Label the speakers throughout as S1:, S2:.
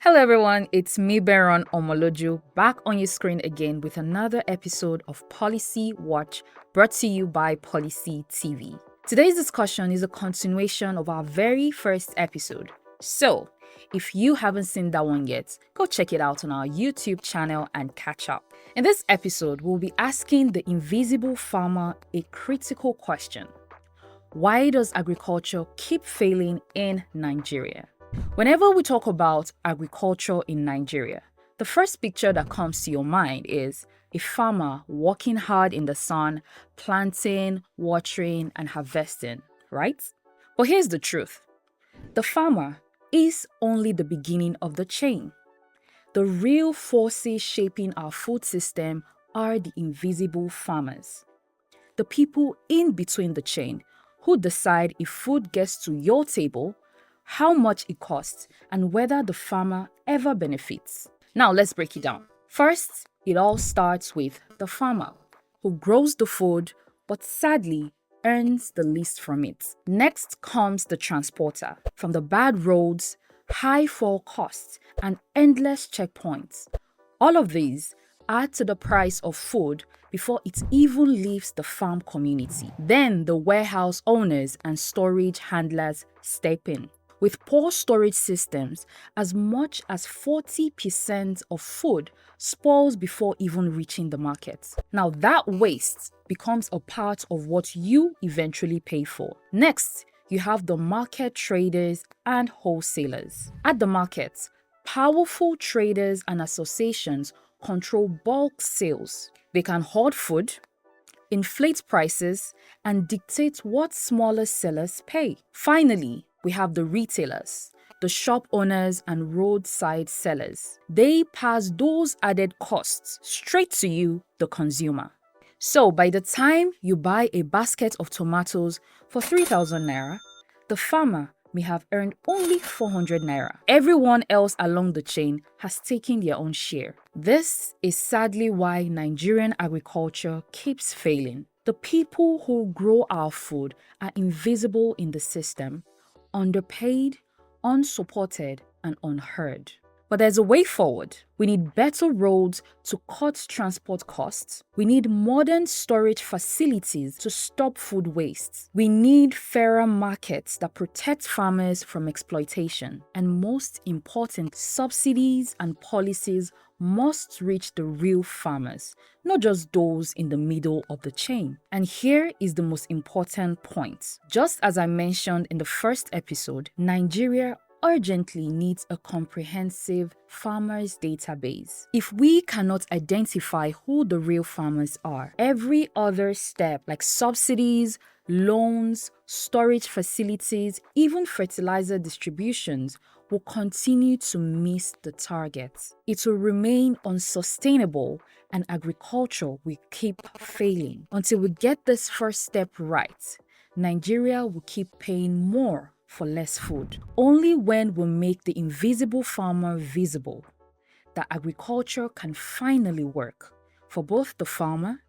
S1: Hello, everyone. It's me, Baron Omoloju, back on your screen again with another episode of Policy Watch brought to you by Policy TV. Today's discussion is a continuation of our very first episode. So, if you haven't seen that one yet, go check it out on our YouTube channel and catch up. In this episode, we'll be asking the invisible farmer a critical question. Why does agriculture keep failing in Nigeria? Whenever we talk about agriculture in Nigeria, the first picture that comes to your mind is a farmer working hard in the sun, planting, watering, and harvesting, right? But here's the truth. The farmer is only the beginning of the chain. The real forces shaping our food system are the invisible farmers. The people in between the chain who decide if food gets to your table, how much it costs, and whether the farmer ever benefits. Now let's break it down. First, it all starts with the farmer, who grows the food but sadly earns the least from it. Next comes the transporter. From the bad roads, high fuel costs, and endless checkpoints. All of these add to the price of food before it even leaves the farm community. Then the warehouse owners and storage handlers step in. With poor storage systems, as much as 40% of food spoils before even reaching the market. Now that waste becomes a part of what you eventually pay for. Next, you have the market traders and wholesalers. At the market, powerful traders and associations control bulk sales. They can hoard food, inflate prices, and dictate what smaller sellers pay. Finally, we have the retailers, the shop owners and roadside sellers. They pass those added costs straight to you, the consumer. So by the time you buy a basket of tomatoes for 3,000 naira, the farmer may have earned only 400 naira. Everyone else along the chain has taken their own share. This is sadly why Nigerian agriculture keeps failing. The people who grow our food are invisible in the system, underpaid, unsupported, and unheard. But there's a way forward. We need better roads to cut transport costs. We need modern storage facilities to stop food waste. We need fairer markets that protect farmers from exploitation. And most important, subsidies and policies must reach the real farmers, not just those in the middle of the chain. And here is the most important point. Just as I mentioned in the first episode, Nigeria urgently needs a comprehensive farmers database. If we cannot identify who the real farmers are, every other step like subsidies, loans, storage facilities, even fertilizer distributions will continue to miss the target. It will remain unsustainable and agriculture will keep failing. Until we get this first step right, Nigeria will keep paying more for less food. Only when we make the invisible farmer visible, that agriculture can finally work for both the farmer,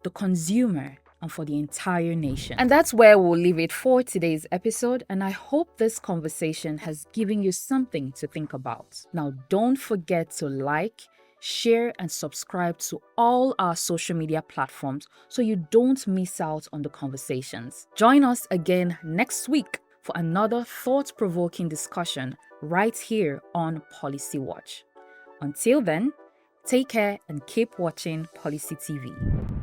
S1: the consumer, and for the entire nation. And that's where we'll leave it for today's episode, and I hope this conversation has given you something to think about. Now, don't forget to like, share, and subscribe to all our social media platforms so you don't miss out on the conversations. Join us again next week for another thought-provoking discussion right here on Policy Watch. Until then, take care and keep watching Policy TV.